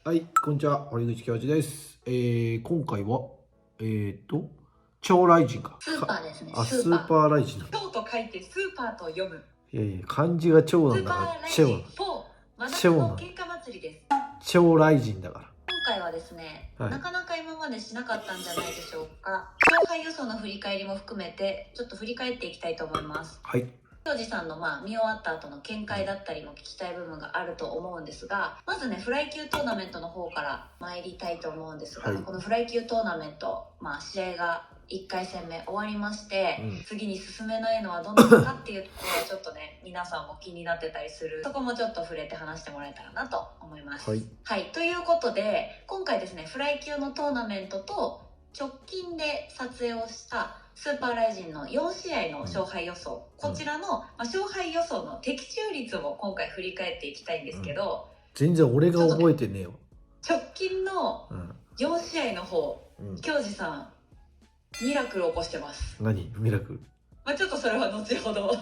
はい、こんにちは、堀口教授です。今回は、超雷神か。スーパーですね。スーパー雷神。超と書いてスーパーと読む。いやいや、漢字が超なんだから、スーパー雷神4、真夏の喧嘩祭りです。超雷神だから。今回はですね、はい、なかなか今までしなかったんじゃないでしょうか。勝敗予想の振り返りも含めて、ちょっと振り返っていきたいと思います。はい。教授さんの見終わった後の見解だったりも聞きたい部分があると思うんですが、まずねフライ級トーナメントの方から参りたいと思うんですが、このフライ級トーナメント、試合が1回戦目終わりまして、次に進めないのはどんなのかっていうところはちょっとね皆さんも気になってたりする、そこもちょっと触れて話してもらえたらなと思います。はい、ということで今回ですねフライ級のトーナメントと直近で撮影をしたスーパーライジンの4試合の勝敗予想、こちらの、勝敗予想の的中率を今回振り返っていきたいんですけど、全然俺が覚えてねえよ。直近の4試合の方、教授さんミラクル起こしてます。何ミラクル？ちょっとそれは後ほど。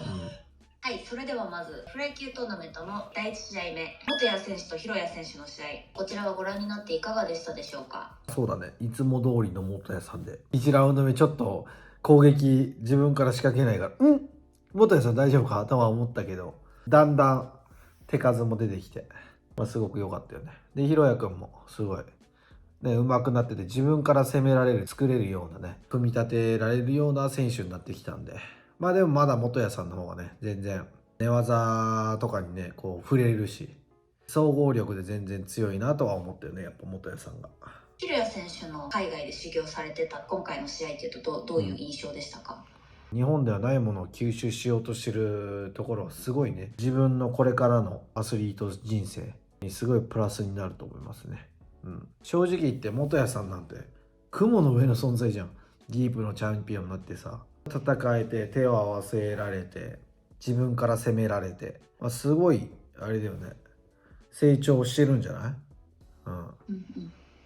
はい、それではまずフライ級トーナメントの第1試合目、元谷選手と広谷選手の試合、こちらはご覧になっていかがでしたでしょうか？そうだね、いつも通りの元谷さんで1ラウンド目ちょっと攻撃自分から仕掛けないから元谷さん大丈夫かとは思ったけど、だんだん手数も出てきて、すごく良かったよね。で広谷君もすごいね、上手くなってて、自分から攻められる、作れるようなね、組み立てられるような選手になってきたんで、でもまだ元谷さんの方がね、全然寝技とかにねこう触れるし、総合力で全然強いなとは思ったよね、やっぱ元谷さんが。広谷選手の海外で修行されてた今回の試合っていうとどういう印象でしたか？日本ではないものを吸収しようとしてるところはすごいね、自分のこれからのアスリート人生にすごいプラスになると思いますね。正直言って元谷さんなんて雲の上の存在じゃん。ディープのチャンピオンになってさ、戦えて手を合わせられて自分から攻められて、すごいあれだよね、成長してるんじゃない？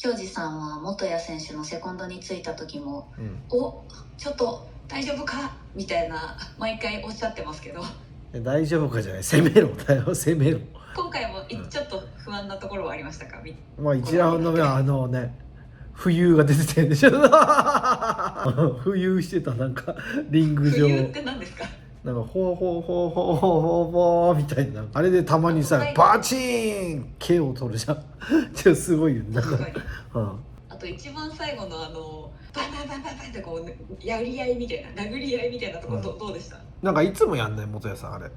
京二さんは元谷選手のセコンドについた時も、おちょっと大丈夫かみたいな毎回おっしゃってますけど、大丈夫かじゃない、攻めろだよ、攻めろ。今回もちょっと不安なところはありましたか？1ラウンド目は浮遊が出ててんでしょ浮遊してた、なんかリング上。浮遊って何ですか？なんかほうほうほうほうほうほうほうみたいな、あれでたまにさバチーン K を取るじゃんすごいよね。あと一番最後のバンバンバンバンバンってこうやり合いみたいな、殴り合いみたいなところ、どうでした？なんかいつもやんない元谷さんあれ、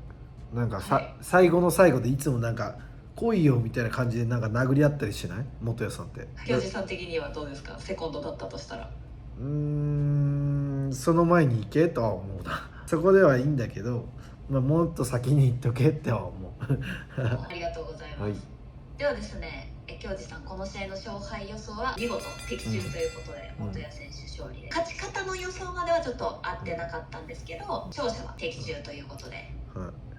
なんか最後の最後でいつもなんか来いよみたいな感じでなんか殴り合ったりしない？元谷さんって。教授さん的にはどうですか？セコンドだったとしたら。その前に行けとは思うなそこではいいんだけど、もっと先に行っとけっては思うありがとうございます。ではですね、京二さん、この試合の勝敗予想は見事的中ということで、元谷選手勝利で、勝ち方の予想まではちょっと合ってなかったんですけど、勝者は的中ということで、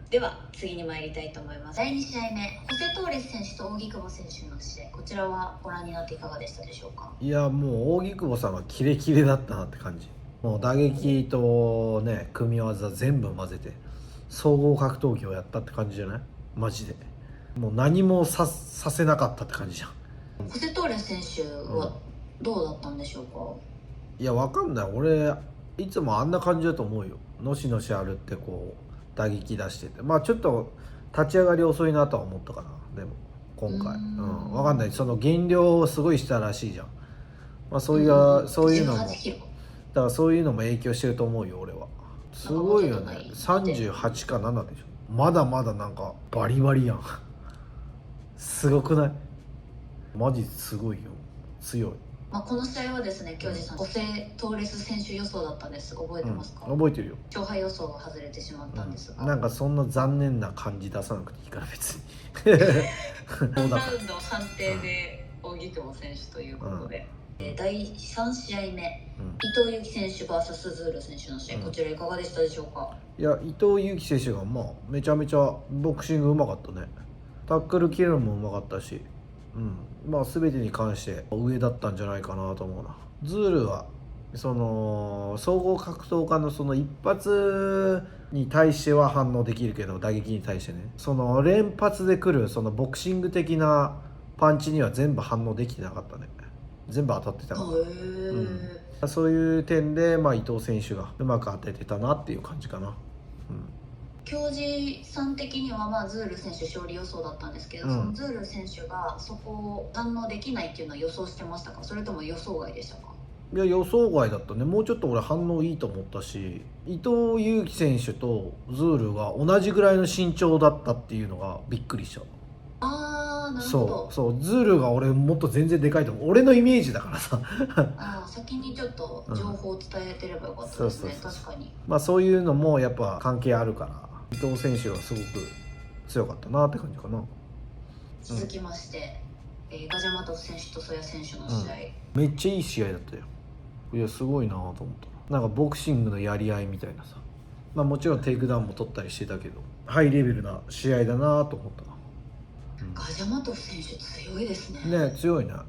では次に参りたいと思います。第2試合目、ホセ・トーレス選手と扇久保選手の試合、こちらはご覧になっていかがでしたでしょうか？いや、もう扇久保さんはキレキレだったなって感じ。もう打撃とね組み技全部混ぜて総合格闘技をやったって感じじゃない？マジでもう何もさせなかったって感じじゃん。ホセ・トーレス選手はどうだったんでしょうか？いや、わかんない。俺いつもあんな感じだと思うよ。のしのしあるってこう打撃出してて、ちょっと立ち上がり遅いなとは思ったかな。でも今回わかんない、その減量をすごいしたらしいじゃん。そういうのもだからそういうのも影響してると思うよ、俺は。すごいよね。38か7でしょ。まだまだなんかバリバリやんすごくない？マジすごいよ、強い。この試合はですね、京二さん、ホセ・トーレス選手予想だったんです。覚えてますか？覚えてるよ。勝敗予想が外れてしまったんですが、なんかそんな残念な感じ出さなくていいから別に3ラウンド判定で扇久保選手ということで、第3試合目、伊藤有希選手 VS ズール選手の試合、こちらいかがでしたでしょうか？いや、伊藤有希選手がめちゃめちゃボクシングうまかったね。タックル切るのもうまかったし、全てに関して上だったんじゃないかなと思うな。ズールはその総合格闘家のその一発に対しては反応できるけど、打撃に対してね、その連発で来るそのボクシング的なパンチには全部反応できてなかったね。全部当たってたから、そういう点で、伊藤選手がうまく当ててたなっていう感じかな。京次さん的には、ズール選手勝利予想だったんですけど、そのズール選手がそこを反応できないっていうのは予想してましたか、それとも予想外でしたか？いや、予想外だったね。もうちょっと俺反応いいと思ったし、伊藤有希選手とズールが同じぐらいの身長だったっていうのがびっくりした。なるほど。そうズールが俺もっと全然でかいと思う。俺のイメージだからさ先にちょっと情報を伝えてればよかったですね。確かにそういうのもやっぱ関係あるから、伊藤選手はすごく強かったなって感じかな。続きまして、ガジャマトフ選手とソヤ選手の試合、めっちゃいい試合だったよ。いや、すごいなと思った。なんかボクシングのやり合いみたいなさ、もちろんテイクダウンも取ったりしてたけど、ハイレベルな試合だなと思ったな。ガジャマトフ選手強いですね。強いな。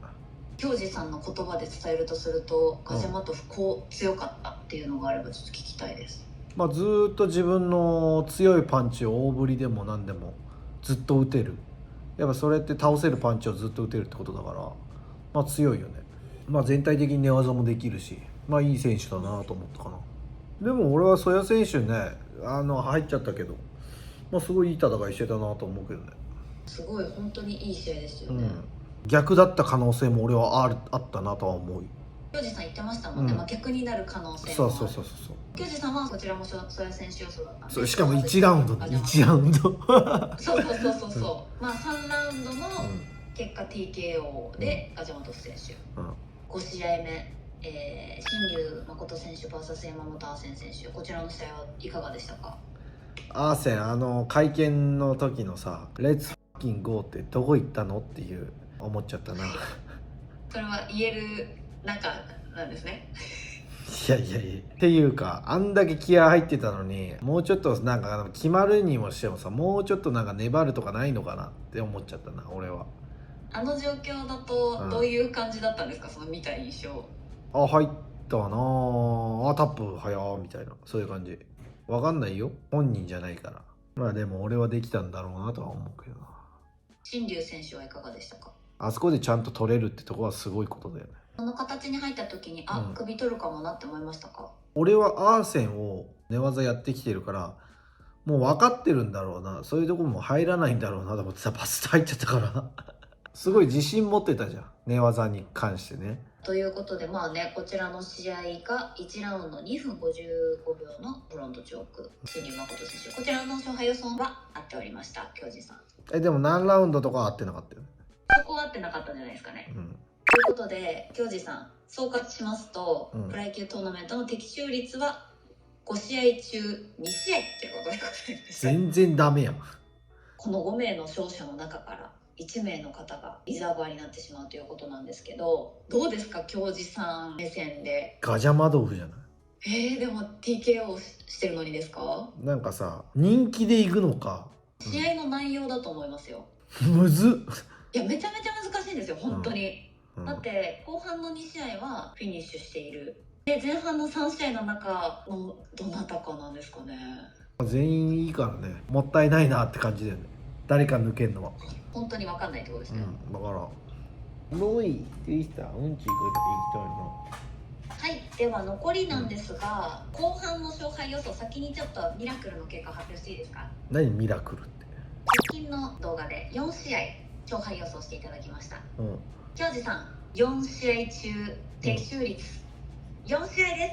京次さんの言葉で伝えるとすると、ガジャマトフこう強かったっていうのがあればちょっと聞きたいです。ずーっと自分の強いパンチを大振りでも何でもずっと打てる。やっぱそれって倒せるパンチをずっと打てるってことだから、強いよね。全体的に寝技もできるし、いい選手だなと思ったかな。でも俺は曽谷選手ね、入っちゃったけど、すごいいい戦いしてたなと思うけどね。すごい本当にいい試合ですよね。逆だった可能性も俺はあったなとは思うよ。京次さん言ってましたもんね、逆になる可能性もある。そう京次さんはこちらも曽谷選手予想だったんで、しかも1ラウンド1ラウンドそう3ラウンドの結果 TKO でガジャマトフ選手、5試合目、新竜誠選手 VS 山本アーセン選手、こちらの試合はいかがでしたか？アーセン、会見の時のさ「レッツファッキンゴーってどこ行ったの?」っていう思っちゃったなそれは言える仲なんですね。いやっていうか、あんだけ気合入ってたのに、もうちょっと決まるにもしてもさ、もうちょっと粘るとかないのかなって思っちゃったな俺は。あの状況だとどういう感じだったんですか、その見た印象。入ったなあ、タップ早みたいな、そういう感じ。わかんないよ、本人じゃないから。でも俺はできたんだろうなとは思うけどな。新竜選手はいかがでしたか？あそこでちゃんと取れるってとこはすごいことだよね。その形に入った時に首取るかもなって思いましたか？俺はアーセンを寝技やってきてるから、もう分かってるんだろうな、そういうとこも入らないんだろうなと思ってさ、パスッと入っちゃったからすごい自信持ってたじゃん、寝技に関してね。ということでこちらの試合が1ラウンド2分55秒のフロントチョーク、新竜誠選手、こちらの勝敗予想は合っておりました。京次さんでも何ラウンドとかは合ってなかったよね。そこは合ってなかったんじゃないですかね。ということで京次さん総括しますと、フライ級トーナメントの的中率は5試合中2試合ということでございます。全然ダメやん。この5名の勝者の中から1名の方がリザーバーになってしまうということなんですけど、どうですか京次さん目線で。ガジャマドフじゃない。でも TKO してるのにですか？人気でいくのか、試合の内容だと思いますよ。むずっ。いやめちゃめちゃ難しいんですよ本当に、だって後半の2試合はフィニッシュしている。で前半の3試合の中のどなたかなんですかね。全員いいからね、もったいないなって感じだよね、誰か抜けんのは。本当に分かんないってことですね。だからロイでしたうんち行くって言いたいな。はい、では残りなんですが、後半の勝敗予想、先にちょっとミラクルの結果を発表していいですか？何ミラクルって。直近の動画で4試合勝敗予想していただきました。京次さん4試合中的中率、4試合で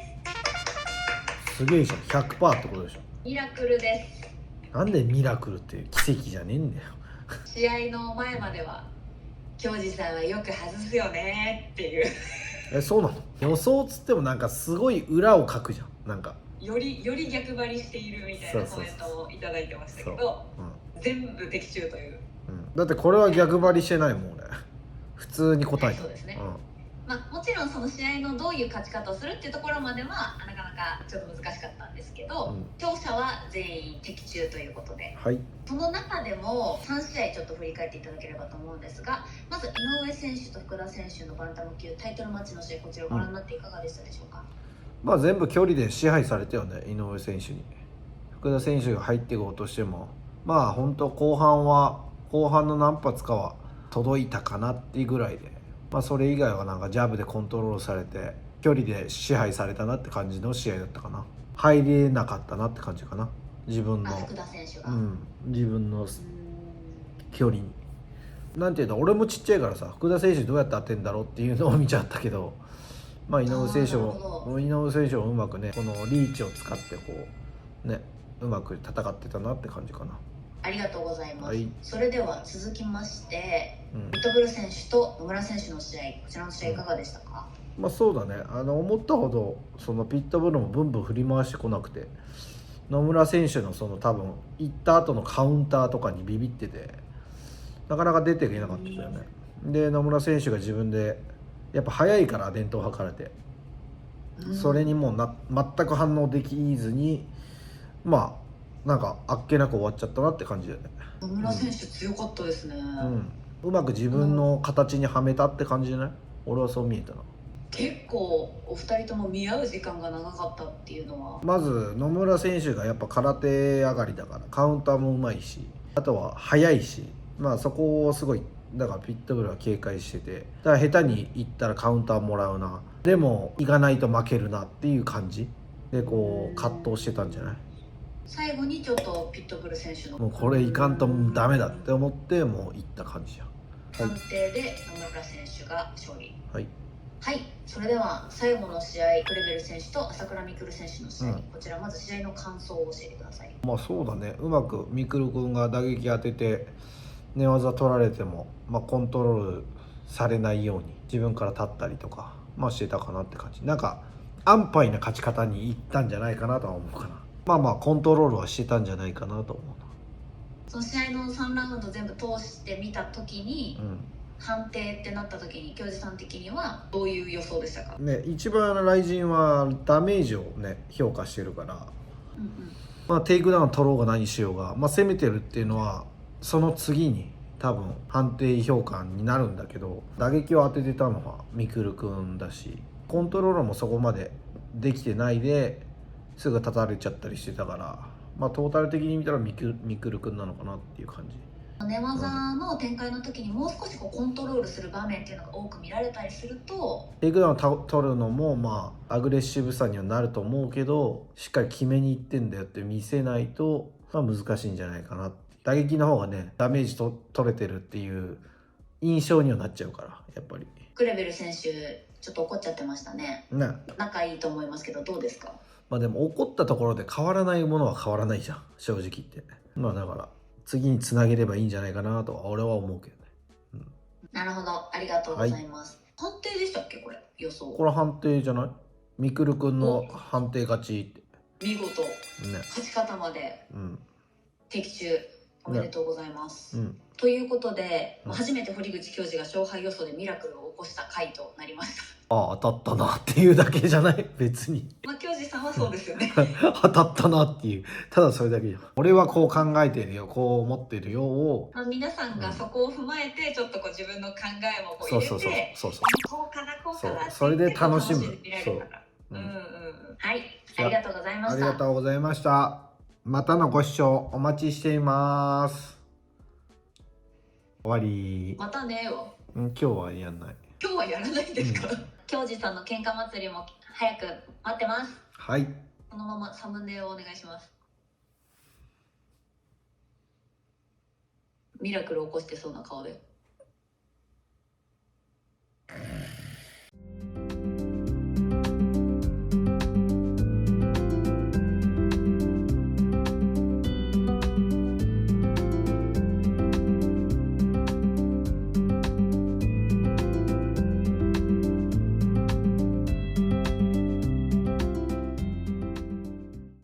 す。すげえじゃん、100% ってことでしょ。ミラクルです。なんでミラクルって奇跡じゃねえんだよ試合の前までは京次さんはよく外すよねっていうそうなの？予想つってもすごい裏を書くじゃん。より逆張りしているみたいなコメントをいただいてましたけど、全部的中という、だってこれは逆張りしてないもん俺、普通に答えた。そうですね、もちろんその試合のどういう勝ち方をするっていうところまではなかなかちょっと難しかったんですけど、勝者は全員的中ということで、その中でも3試合ちょっと振り返っていただければと思うんですが、まず井上選手と福田選手のバンタム級タイトルマッチの試合、こちらをご覧になっていかがでしたでしょうか？全部距離で支配されたよね、井上選手に。福田選手が入っていこうとしても本当後半の何発かは届いたかなっていうぐらいで、まあ、それ以外はなんかジャブでコントロールされて距離で支配されたなって感じの試合だったかな。入れなかったなって感じかな、自分の、福田選手が、自分の距離に。なんていうの、俺もちっちゃいからさ、福田選手どうやって当てんだろうっていうのを見ちゃったけど、まあ井上選手もうまくね、このリーチを使ってこうね、うまく戦ってたなって感じかな。ありがとうございます、はい、それでは続きまして、ビトブル選手と野村選手の試合、こちらの試合いかがでしたか？まあそうだね、思ったほどそのピットブルもブンブン振り回してこなくて、野村選手のその多分行った後のカウンターとかにビビっててなかなか出ていけなかったんだよね。で野村選手が自分でやっぱ速いから伝統を図れて、それにもう全く反応できずに、まあなんかあっけなく終わっちゃったなって感じだよね。野村選手強かったですね。うまく自分の形にはめたって感じじゃない？俺はそう見えたな。結構お二人とも見合う時間が長かったっていうのは、まず野村選手がやっぱ空手上がりだからカウンターもうまいし、あとは速いし、まあそこをすごいだからピットブルは警戒してて、だから下手にいったらカウンターもらうな、でも行かないと負けるなっていう感じでこう葛藤してたんじゃない？最後にちょっとピットブル選手のもうこれいかんとダメだって思ってもう行った感じや。判定で野村選手が勝利。はい、はい、それでは最後の試合、クレベル選手と朝倉未来選手の試合、こちらまず試合の感想を教えてください。まあそうだね、うまく未来君が打撃当てて寝技取られても、まあ、コントロールされないように自分から立ったりとか、まあ、してたかなって感じ。なんか安牌な勝ち方にいったんじゃないかなとは思うかな。まあまあコントロールはしてたんじゃないかなと思うな。その試合の3ラウンド全部通してみた時に、判定ってなった時に京次さん的にはどういう予想でしたか？ね、一番雷神はダメージをね評価してるから、まあ、テイクダウン取ろうが何しようが、まあ、攻めてるっていうのはその次に多分判定評価になるんだけど、打撃を当ててたのは未来君だし、コントロールもそこまでできてないですぐ立たれちゃったりしてたから、まあ、トータル的に見たら未来君なのかなっていう感じ。寝技の展開の時にもう少しこうコントロールする場面っていうのが多く見られたりすると、テイクダウン取るのもまあアグレッシブさにはなると思うけど、しっかり決めにいってんだよって見せないと、まあ、難しいんじゃないかな。打撃の方がねダメージ取れてるっていう印象にはなっちゃうから、やっぱりクレベル選手ちょっと怒っちゃってましたね。仲いいと思いますけどどうですか？まあでも怒ったところで変わらないものは変わらないじゃん、正直言って。まあだから次につなげればいいんじゃないかなとは俺は思うけどね。なるほど、ありがとうございます。判定でしたっけこれ？予想これ判定じゃない？未来君の判定勝ちって。見事、勝ち方まで的中、おめでとうございます、ということで、初めて堀口教授が勝敗予想でミラクルを起こした回となりました。ああ当たったなっていうだけじゃない別に。まあ教授さんはそうですよね。当たったなっていう、ただそれだけじゃん。俺はこう考えてるよ、こう思ってるよを、皆さんがそこを踏まえてちょっとこう自分の考えもこう入れて、こうかなこうかなってそれで楽しむ。はい、ありがとうございました。ありがとうございました。またのご視聴お待ちしています。終わり。またねよ。今日はやんない。今日はやらないんですか？京次さんの喧嘩祭りも早く待ってます。はい。このままサムネをお願いします。ミラクル起こしてそうな顔で。